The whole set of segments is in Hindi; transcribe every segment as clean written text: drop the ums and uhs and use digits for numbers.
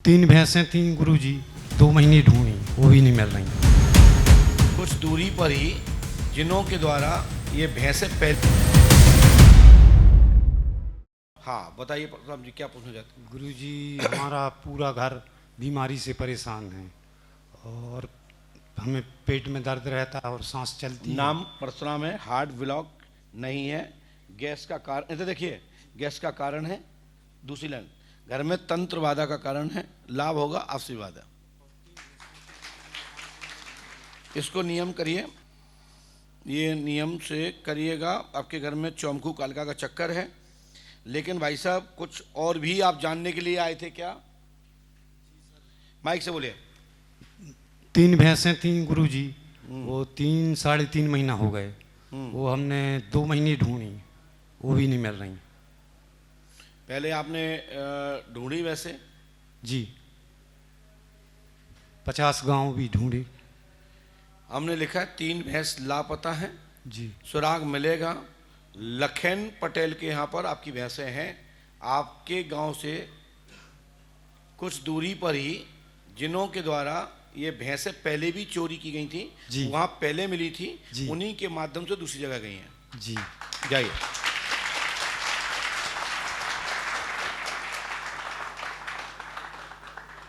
3 भैंसें थी गुरुजी, 2 महीने ढूंढी, वो भी नहीं मिल रही। कुछ दूरी पर ही जिनों के द्वारा ये भैंसें हाँ बताइए प्रताप जी, क्या पूछना चाहते हैं? गुरुजी हमारा पूरा घर बीमारी से परेशान है और हमें पेट में दर्द रहता है और सांस चलती है। नाम परशुराम है, हार्ट ब्लॉक नहीं है, गैस का कारण, इधर देखिए, गैस का कारण है। दूसरी लाइन, घर में तंत्र बाधा का कारण है, लाभ होगा आपसी बाधा। इसको नियम करिए, ये नियम से करिएगा। आपके घर में चौमकू कालका का चक्कर है। लेकिन भाई साहब कुछ और भी आप जानने के लिए आए थे क्या? माइक से बोलिए। 3 भैंसें थी गुरुजी, वो 3-3.5 महीना हो गए, वो हमने 2 महीने ढूंढी, वो भी नहीं मिल रही। पहले आपने ढूंढी वैसे? जी, 50 गांव भी ढूंढी। हमने लिखा है 3 भैंस लापता हैं, जी, सुराग मिलेगा। लखेन पटेल के यहाँ पर आपकी भैंसें हैं। आपके गांव से कुछ दूरी पर ही जिनों के द्वारा ये भैंसें पहले भी चोरी की गई थी, वहां पहले मिली थी, उन्हीं के माध्यम से दूसरी जगह गई हैं। जी, जाइए।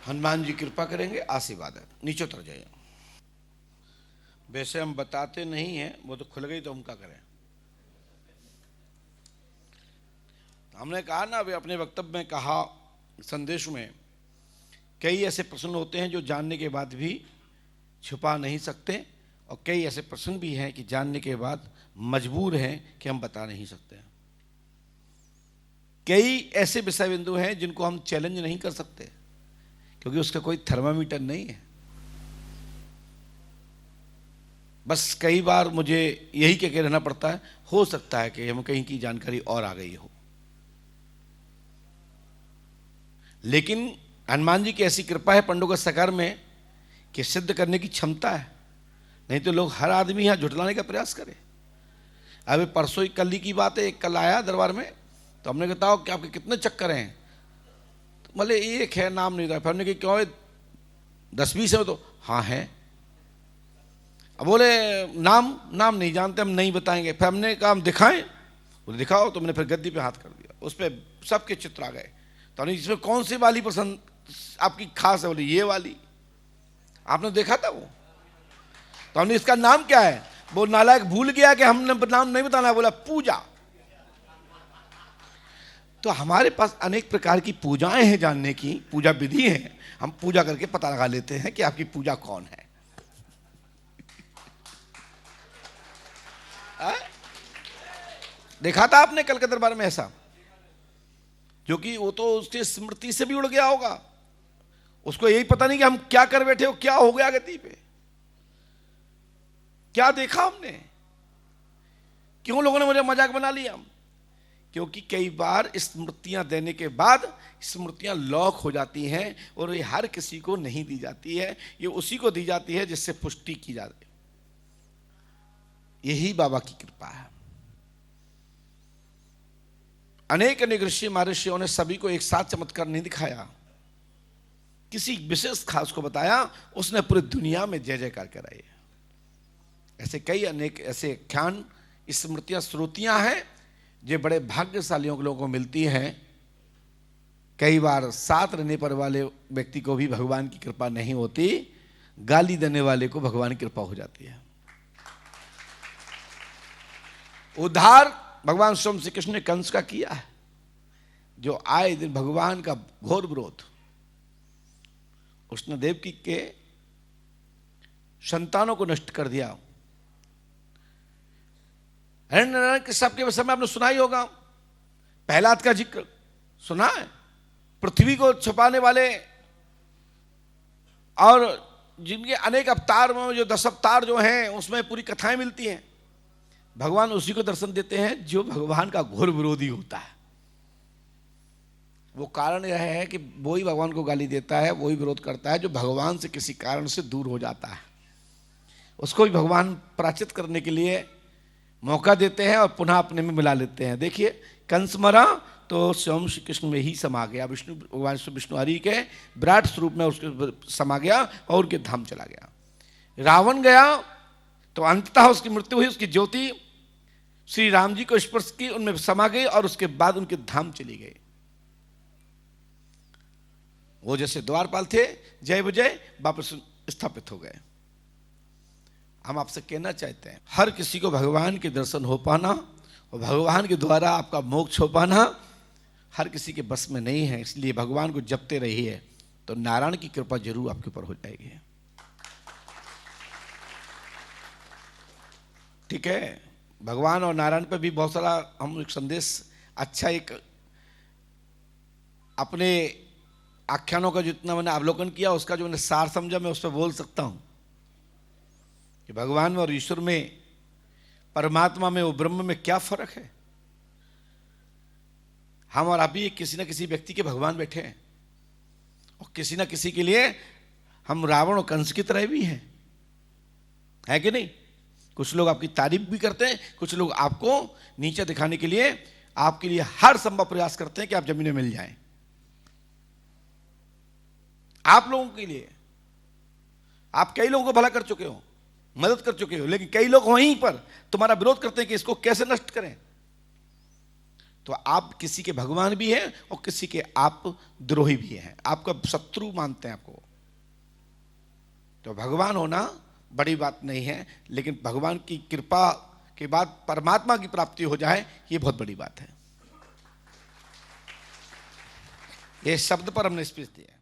हनुमान जी कृपा करेंगे, आशीर्वाद है। नीचे उतर जाइए। वैसे हम बताते नहीं हैं, वो तो खुल गई तो हम क्या करें। हमने कहा ना, अभी अपने वक्तव्य में कहा, संदेश में, कई ऐसे प्रश्न होते हैं जो जानने के बाद भी छुपा नहीं सकते, और कई ऐसे प्रश्न भी हैं कि जानने के बाद मजबूर हैं कि हम बता नहीं सकते। कई ऐसे विषय बिंदु हैं जिनको हम चैलेंज नहीं कर सकते क्योंकि उसका कोई थर्मामीटर नहीं है। बस कई बार मुझे यही कह के रहना पड़ता है, हो सकता है कि हमें कहीं की जानकारी और आ गई हो। लेकिन हनुमान जी की ऐसी कृपा है पंडों का सकार में कि सिद्ध करने की क्षमता है। नहीं तो लोग, हर आदमी यहाँ झुठलाने का प्रयास करे। अभी परसों ही कल ही की बात है, एक कल आया दरबार में, तो हमने कहा कि आपके कितने चक्कर हैं? तो बोले एक है, नाम नहीं रहा। फिर हमने कहा क्यों है, 10-20 है? तो हाँ है। अब बोले नाम नहीं जानते, हम नहीं बताएंगे। फिर हमने कहा हम दिखाएं? बोले दिखाओ। तो मैंने फिर गद्दी पे हाथ कर दिया, उस पर सबके चित्र आ गए। तो हमने इसमें कौन सी वाली पसंद आपकी खास है? बोले ये वाली। आपने देखा था वो? तो हमने इसका नाम क्या है? वो नालायक भूल गया कि हमने नाम नहीं बताना। बोला पूजा। तो हमारे पास अनेक प्रकार की पूजाएं हैं, जानने की पूजा विधि है। हम पूजा करके पता लगा लेते हैं कि आपकी पूजा कौन है। देखा था आपने कल के दरबार में ऐसा, जो कि वो तो उसकी स्मृति से भी उड़ गया होगा। उसको यही पता नहीं कि हम क्या कर बैठे हो, क्या हो गया गति पे, क्या देखा हमने, क्यों लोगों ने मुझे मजाक बना लिया। क्योंकि कई बार स्मृतियां देने के बाद स्मृतियां लॉक हो जाती हैं, और ये हर किसी को नहीं दी जाती है, ये उसी को दी जाती है जिससे पुष्टि की जाती है। यही बाबा की कृपा है। अनेक ऋषि महर्षियों ने सभी को एक साथ चमत्कार नहीं दिखाया, किसी विशेष खास को बताया, उसने पूरी दुनिया में जय जयकार कराई। ऐसे कई अनेक ऐसे ख्यान स्मृतियां श्रुतियां हैं जो बड़े भाग्यशालियों के लोगों को मिलती हैं। कई बार साथ रहने पर वाले व्यक्ति को भी भगवान की कृपा नहीं होती, गाली देने वाले को भगवान की कृपा हो जाती है। उद्धार भगवान स्वयं श्री कृष्ण ने कंस का किया है, जो आए दिन भगवान का घोर विरोध। उसने देवकी के संतानों को नष्ट कर दिया। हिरण्यनारायण के सब के विषय में आपने सुना ही होगा, प्रहलाद का जिक्र सुना है। पृथ्वी को छुपाने वाले और जिनके अनेक अवतार में, जो 10 अवतार जो हैं, उसमें पूरी कथाएं मिलती हैं। भगवान उसी को दर्शन देते हैं जो भगवान का घोर विरोधी होता है। वो कारण यह है कि वो ही भगवान को गाली देता है, वो ही विरोध करता है जो भगवान से किसी कारण से दूर हो जाता है। उसको भी भगवान प्रायश्चित करने के लिए मौका देते हैं और पुनः अपने में मिला लेते हैं। देखिए, कंस मरा तो स्वयं श्री कृष्ण में ही समा गया, विष्णु भगवान विष्णु हरि के विराट स्वरूप में उसके समा गया और उनके धाम चला गया। रावण गया तो अंततः उसकी मृत्यु हुई, उसकी ज्योति श्री राम जी को स्पर्श की, उनमें समा गई और उसके बाद उनके धाम चली गई। वो जैसे द्वारपाल थे, जय विजय वापस स्थापित हो गए। हम आपसे कहना चाहते हैं, हर किसी को भगवान के दर्शन हो पाना और भगवान के द्वारा आपका मोक्ष हो पाना हर किसी के बस में नहीं है। इसलिए भगवान को जपते रहिए तो नारायण की कृपा जरूर आपके ऊपर हो जाएगी। ठीक है, भगवान और नारायण पे भी बहुत सारा हम एक संदेश अच्छा एक अपने आख्यानों का जितना मैंने अवलोकन किया उसका जो मैंने सार समझा मैं उस पर बोल सकता हूं कि भगवान में और ईश्वर में, परमात्मा में, वो ब्रह्म में क्या फर्क है। हम और आप भी किसी न किसी व्यक्ति के भगवान बैठे हैं और किसी न किसी के लिए हम रावण और कंस की तरह भी हैं, है कि नहीं। कुछ लोग आपकी तारीफ भी करते हैं, कुछ लोग आपको नीचे दिखाने के लिए आपके लिए हर संभव प्रयास करते हैं कि आप जमीन में मिल जाएं। आप लोगों के लिए आप कई लोगों को भला कर चुके हो, मदद कर चुके हो, लेकिन कई लोग वहीं पर तुम्हारा विरोध करते हैं कि इसको कैसे नष्ट करें। तो आप किसी के भगवान भी हैं और किसी के आप द्रोही भी हैं, आपका शत्रु मानते हैं आपको। तो भगवान होना बड़ी बात नहीं है, लेकिन भगवान की कृपा के बाद परमात्मा की प्राप्ति हो जाए ये बहुत बड़ी बात है। ये शब्द पर हमने स्पीच दिया।